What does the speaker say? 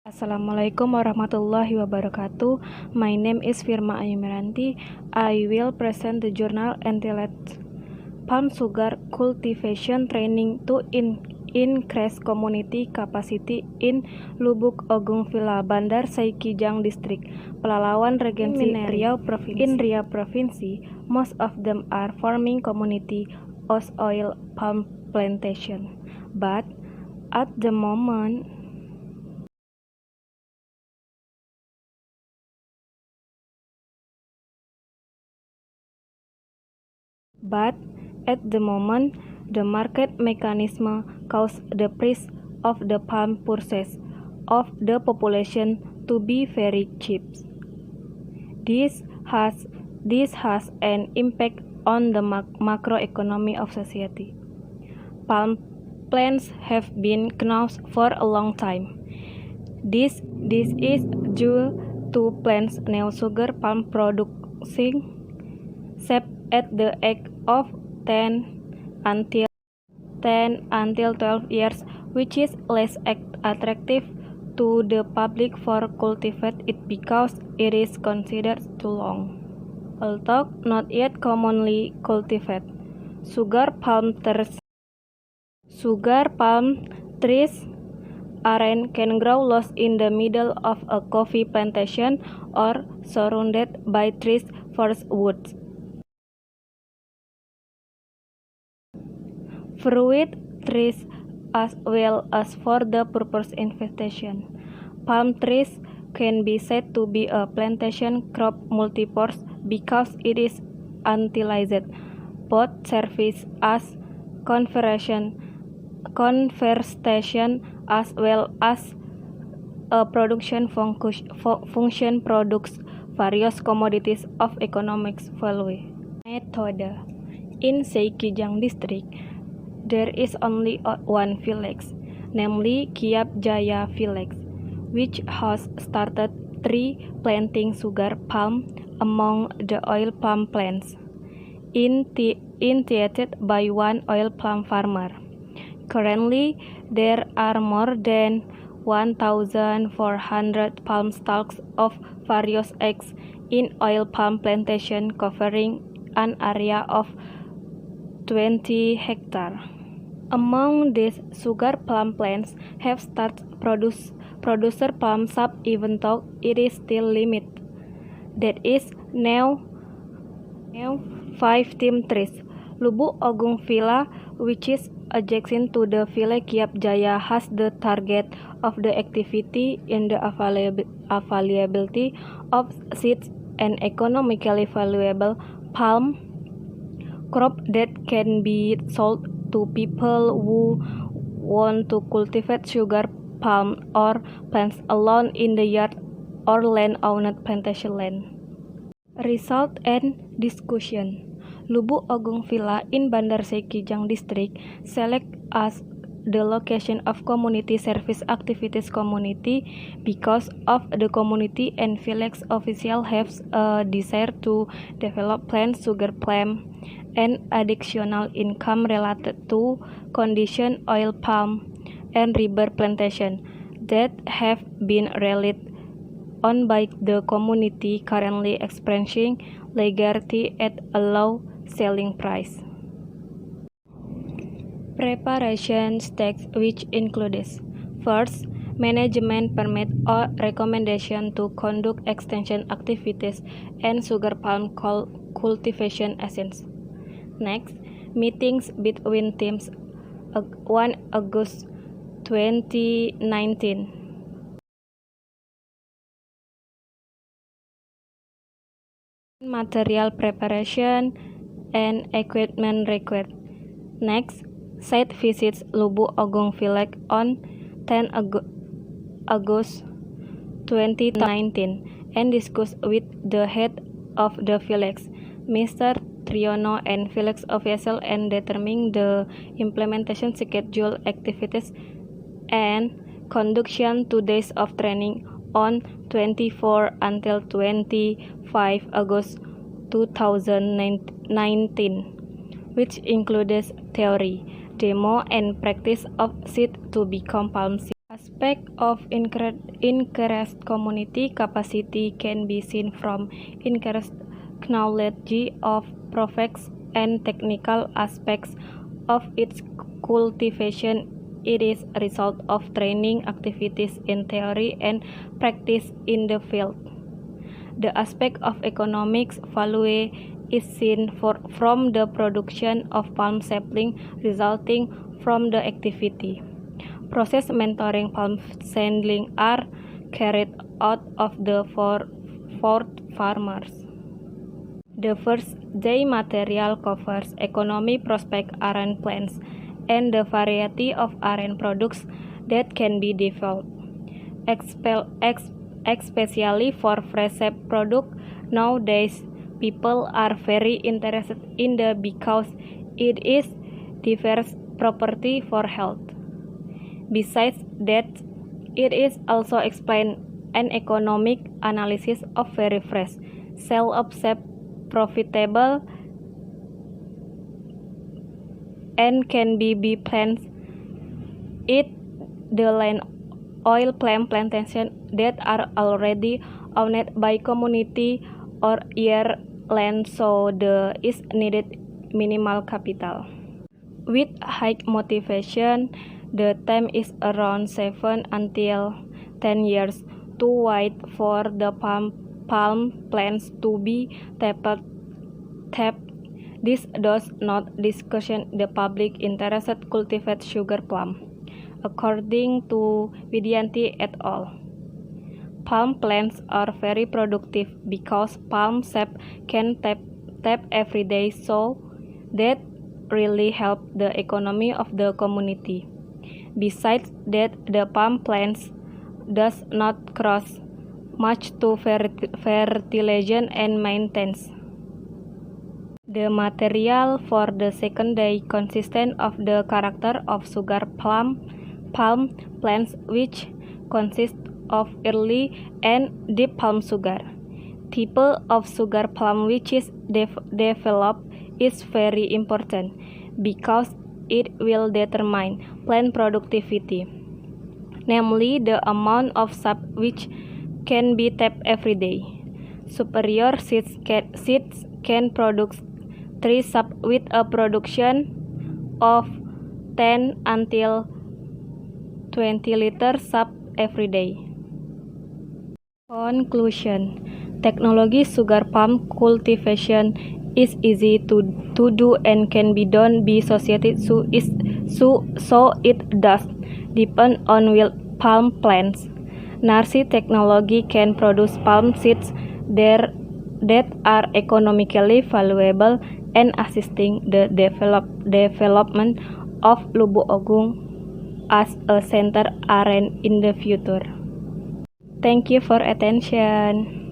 Assalamualaikum warahmatullahi wabarakatuh. My name is Firma Ayumiranti. I will present the journal entitled Palm Sugar Cultivation Training to Increase Community Capacity in Lubuk Agung Villa, Bandar Saikijang District, Pelalawan Regency Riau Provinsi. In Riau Provinsi, most of them are forming community of oil palm plantation, but at the moment the market mechanism caused the price of the palm purchase of the population to be very cheap. This has an impact on the macroeconomy of society. Palm plants have been known for a long time. This is due to plants new sugar palm producing shape at the age of 10 until 12 years, which is less attractive to the public for cultivate it because it is considered too long. Although not yet commonly cultivated, sugar palm trees can grow lost in the middle of a coffee plantation or surrounded by trees for woods. Fruit trees as well as for the purpose infestation. Palm trees can be said to be a plantation crop multipurpose because it is utilized both service as conversation as well as a production function products various commodities of economic value. Method. In Saikijang District, there is only one village, namely Kiap Jaya Village, which has started tree planting sugar palm among the oil palm plants, initiated by one oil palm farmer. Currently, there are more than 1,400 palm stalks of various eggs in oil palm plantation covering an area of 20 hectares. Among these, sugar palm plants have started producer palm sap even though it is still limited. That is now 15 trees. Lubuk Agung Villa, which is adjacent to the village Kiap Jaya, has the target of the activity in the availability of seeds and economically valuable palm crop that can be sold to people who want to cultivate sugar palm or plants alone in the yard or land-owned plantation land. Result and discussion. Lubuk Agung Villa in Bandar Saikijang District select as the location of community service activities community because of the community and village official have a desire to develop plant sugar palm and additional income related to condition oil palm and rubber plantation that have been relied on by the community currently experiencing legality at a low selling price. Preparation steps which includes: first, management permit or recommendation to conduct extension activities and sugar palm cultivation essence. Next, meetings between teams 1 August 2019. Material preparation and equipment required. Next, site visits Lubuk Agung Village on 10 August 2019 and discuss with the head of the village, Mr. Triono, and village official and determine the implementation schedule, activities, and conduction 2 days of training on 24 until 25 August 2019, which includes theory, demo, and practice of seed to become palm seed. Aspect of increased community capacity can be seen from increased knowledge of process and technical aspects of its cultivation. It is a result of training activities in theory and practice in the field. The aspect of economics value is seen from the production of palm sapling resulting from the activity. Process mentoring palm sandling are carried out of the four farmers. The first day material covers economy prospect aren plants and the variety of aren products that can be developed. Especially for fresh sap product, nowadays people are very interested in the because it is diverse property for health. Besides that, it is also explained an economic analysis of very fresh sale of sap profitable and can be plants it the land oil palm plantation that are already owned by community or year land, so the is needed minimal capital. With high motivation, the time is around 7 until 10 years to wait for the palm plants to be tapped. This does not discourage the public interested cultivate sugar plum. According to Widianti et al., palm plants are very productive because palm sap can tap every day, so that really help the economy of the community. Besides that, the palm plants does not cost much to fertilization and maintenance. The material for the second day consistent of the character of sugar palm plants, which consist of early and deep palm sugar. Type of sugar palm which is developed is very important because it will determine plant productivity, namely the amount of sap which can be tapped every day. Superior seeds can produce 3 sap with a production of 10 until 20 liters sap every day. Conclusion: technology sugar palm cultivation is easy to do and can be done by society, so it does depend on wild palm plants. Nursery technology can produce palm seeds that are economically valuable and assisting the development of Lubuk Agung as a center aren in the future. Thank you for attention.